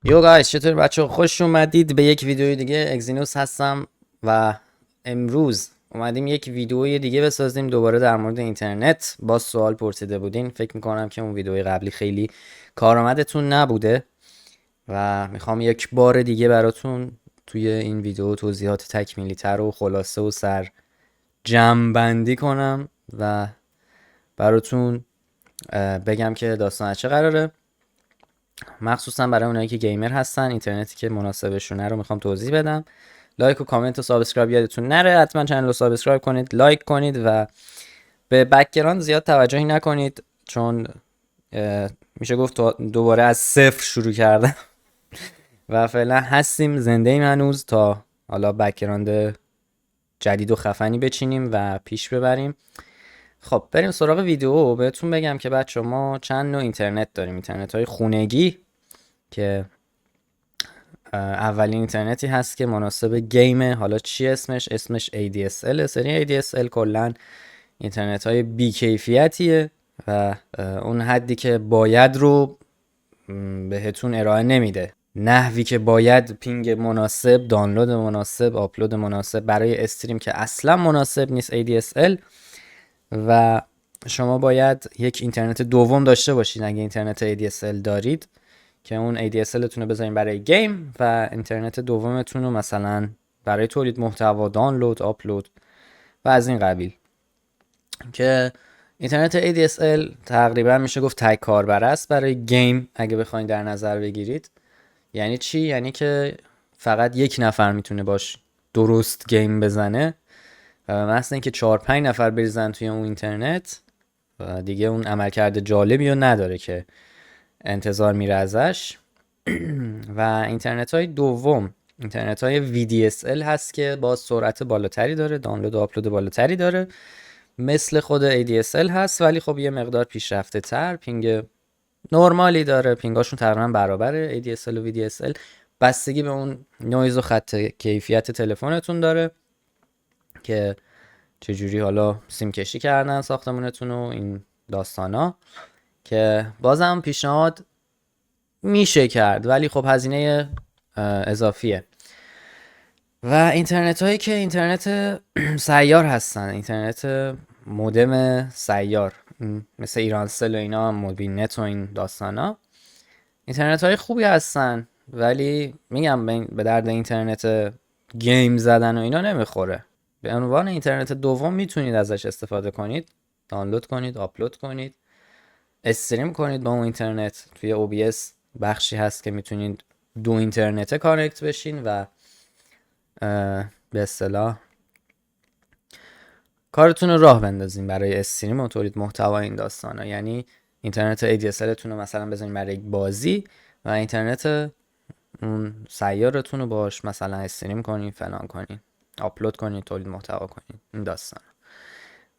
یو گایز، چطور بچه؟ خوش اومدید به یک ویدیوی دیگه. اگزینوس هستم و امروز اومدیم یک ویدیوی دیگه بسازیم دوباره در مورد اینترنت. با سوال پرسیده بودین، فکر میکنم که اون ویدیوی قبلی خیلی کارآمدتون نبوده و میخوام یک بار دیگه براتون توی این ویدیو توضیحات تکمیلی تر و خلاصه و سر جمع بندی کنم و براتون بگم که داستان از چه قراره. مخصوصا برای اونایی که گیمر هستن، اینترنتی که مناسبشونه رو میخوام توضیح بدم. لایک و کامنت و سابسکرایب یادتون نره، حتما چنل رو سابسکرایب کنید، لایک کنید و به بک‌گراند زیاد توجهی نکنید، چون میشه گفت دوباره از صفر شروع کردم و فعلا هستیم، زنده ایم هنوز تا حالا بک‌گراند جدید و خفنی بچینیم و پیش ببریم. خب بریم سراغ ویدیو. بهتون بگم که بچه ما چند نوع اینترنت داریم. اینترنت های خونگی که اولین اینترنتی هست که مناسب گیمه. حالا چی اسمش ADSL. سری ADSL کلن اینترنت های بی کیفیتیه و اون حدی که باید رو بهتون ارائه نمیده. نحوی که باید، پینگ مناسب، دانلود مناسب، آپلود مناسب برای استریم که اصلا مناسب نیست ADSL. و شما باید یک اینترنت دوم داشته باشید اگه اینترنت ADSL دارید، که اون ADSL تون رو بذارین برای گیم و اینترنت دومتون رو مثلا برای تولید محتوا، دانلود، آپلود و از این قبیل. که اینترنت ADSL تقریبا میشه گفت تک کاربر است برای گیم اگه بخواید در نظر بگیرید. یعنی چی؟ یعنی که فقط یک نفر میتونه باش درست گیم بزنه، مثلا اینکه 4-5 نفر بریزن توی اون اینترنت و دیگه اون عملکرد جالبی رو نداره که انتظار میره ازش. و اینترنت های دوم اینترنت های VDSL هست که با سرعت بالاتری داره، دانلود و آپلود بالاتری داره، مثل خود ADSL هست ولی خب یه مقدار پیشرفته تر، پینگ نرمالی داره، پینگاشون تقریبا برابره ADSL و VDSL. بستگی به اون نویز و خط کیفیت تلفنتون داره که چجوری حالا سیم کشی کردن ساختمونتون و این داستانا، که بازم پیشنهاد میشه کرد ولی خب هزینه اضافیه. و اینترنت هایی که اینترنت سیار هستن، اینترنت مودم سیار مثل ایرانسل و اینا، موبیل نت و این داستانا، اینترنت های خوبی هستن ولی میگم به درد اینترنت گیم زدن و اینا نمیخوره. به عنوان اینترنت دوم میتونید ازش استفاده کنید، دانلود کنید، آپلود کنید، استریم کنید با اون اینترنت. توی OBS بخشی هست که میتونید دو اینترنت کانکت بشین و به اصطلاح کارتون رو راه بندازین برای استریم و تولید محتوا این داستانا. یعنی اینترنت ADSL تون رو مثلا بزنین برای بازی و اینترنت اون سیارتون رو باش مثلا استریم کنین، فلان کنین، آپلود کنین، تولید محتوا کنین، این داستان.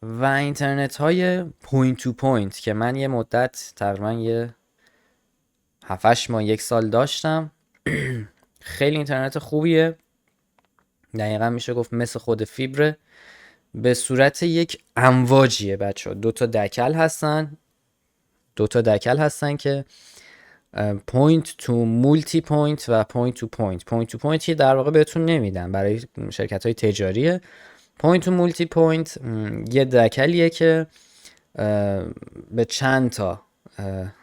و اینترنت های پوینت تو پوینت که من یه مدت تقریبا یه 7-8 ماه 1 سال داشتم. خیلی اینترنت خوبیه، دقیقا میشه گفت مثل خود فیبره، به صورت یک امواجیه بچه ها. دو تا دکل هستن که پوینت تو مولتی پوینت و پوینت تو پوینت. پوینت تو پوینت که در واقع بهتون نمیدن، برای شرکت های تجاریه. پوینت تو مولتی پوینت یه دکلیه که به چند تا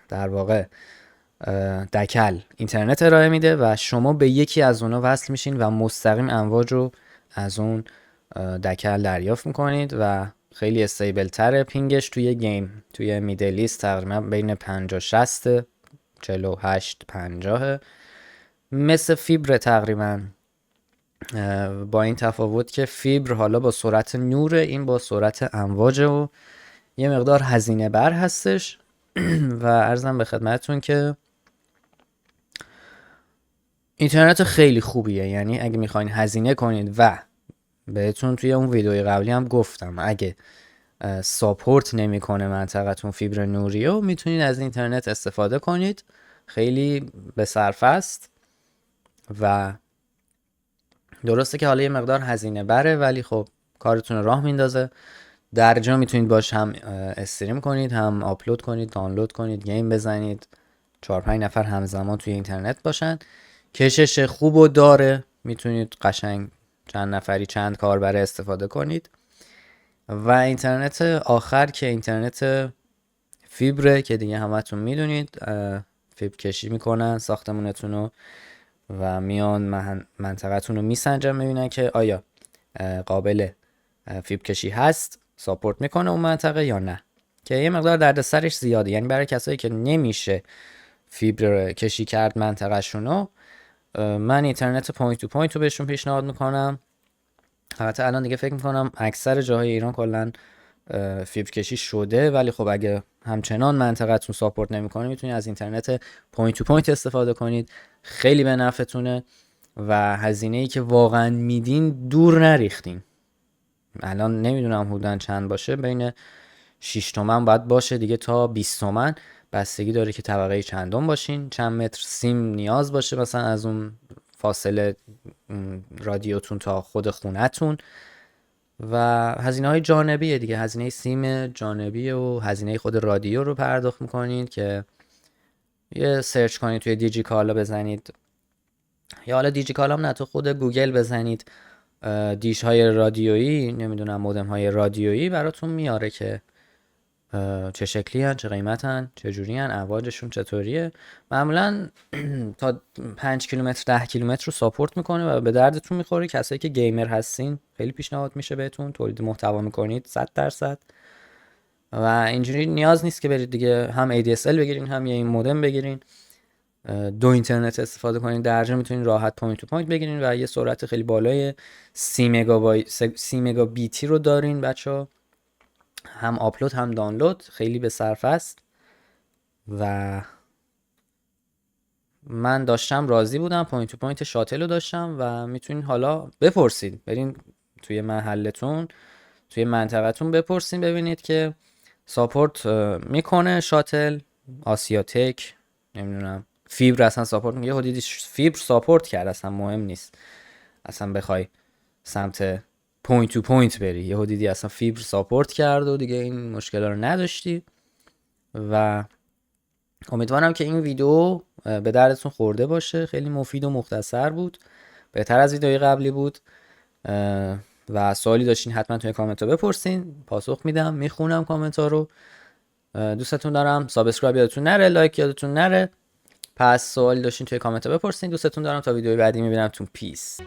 در واقع دکل اینترنت ارائه میده و شما به یکی از اونا وصل میشین و مستقیم امواج رو از اون دکل دریافت میکنید و خیلی استیبل تره. پینگش توی گیم توی میدل ایست تقریبا بین 50-60، 48-50، مثل فیبر تقریبا، با این تفاوت که فیبر حالا با سرعت نوره، این با سرعت امواجه و یه مقدار هزینه بر هستش. و عرضم به خدمتتون که اینترنت خیلی خوبیه. یعنی اگه میخواین هزینه کنید، و بهتون توی اون ویدیوی قبلی هم گفتم اگه ساپورت نمیکنه منطقتون فیبر نوریو، میتونید از اینترنت استفاده کنید، خیلی به صرفه است و درسته که حالا یه مقدار هزینه بره ولی خب کارتون رو راه میندازه. در جا میتونید باش هم استریم کنید، هم آپلود کنید، دانلود کنید، گیم بزنید، 4-5 نفر همزمان توی اینترنت باشن. کشش خوب و داره، میتونید قشنگ چند نفری چند کاربر استفاده کنید. و اینترنت آخر که اینترنت فیبره که دیگه همتون میدونید، فیبر کشی میکنن ساختمونتون رو و میان منطقتون رو میسنجن، میبینن که آیا قابل فیبر کشی هست، ساپورت میکنه اون منطقه یا نه، که یه مقدار دردسرش زیاده. یعنی برای کسایی که نمیشه فیبر کشی کرد منطقه‌شونو، من اینترنت پوینت تو پوینت رو بهشون پیشنهاد میکنم. البته الان دیگه فکر میکنم اکثر جاهای ایران کلا فیبر کشی شده، ولی خب اگه همچنان منطقتون ساپورت نمیکنه میتونید از اینترنت پوینت تو پوینت استفاده کنید، خیلی به نفعتونه و هزینه‌ای که واقعا میدین دور نریختین. الان نمیدونم حدوداً چند باشه، بین 6 تومن باید باشه دیگه تا 20 تومن، بستگی داره که طبقه چندم باشین، چند متر سیم نیاز باشه مثلا از اون فاصله رادیوتون تا خود خونتون، و هزینه های جانبیه دیگه، هزینه سیم جانبی و هزینه خود رادیو رو پرداخت میکنید که یه سرچ کنید توی دیجی کالا بزنید، یا حالا دیجی کالا هم نه، تو خود گوگل بزنید دیش های رادیویی، نمیدونم مودم های رادیویی، براتون میاره که چه شکلی هن، چه قیمت هن، چه جوری هن، امواجشون چطوریه. معمولا تا 5 کیلومتر 10 کیلومتر رو ساپورت میکنه و به دردتون میخوره. کسایی که گیمر هستین خیلی پیشنهاد میشه بهتون، تولید محتوا میکنید 100%، و اینجوری نیاز نیست که برید دیگه هم ADSL بگیرین هم یه این مودم بگیرین، دو اینترنت استفاده کنین، درجا میتونین راحت پوینت تو پوینت بگیرین و یه سرعت خیلی بالای 30 مگابیتی رو دارین بچه‌ها، هم آپلود هم دانلود، خیلی به صرفه است و من داشتم راضی بودم. پوینت تو پوینت شاتل رو داشتم و میتونین حالا بپرسید، برین توی محلتون توی منطقتون بپرسین ببینید که ساپورت میکنه شاتل، آسیاتک، نمیدونم فیبر اصلا ساپورت میگه، حدودی فیبر ساپورت کرد، اصلا مهم نیست اصلا بخوای سمت پوینت تو پوینت بری، یه حدودی اصلا فیبر ساپورت کرد و دیگه این مشکل رو نداشتی. و امیدوارم که این ویدیو به دردتون خورده باشه، خیلی مفید و مختصر بود، بهتر از ویدیوی قبلی بود. و سوالی داشتین حتما توی کامنت ها بپرسین، پاسخ میدم، میخونم کامنت ها رو. دوستتون دارم، سابسکرایب یادتون نره، لایک یادتون نره. پس سوالی داشتین توی کامنت ها بپرسین، دوستتون دارم، تا ویدیوی بعدی میبینم تون، پیس.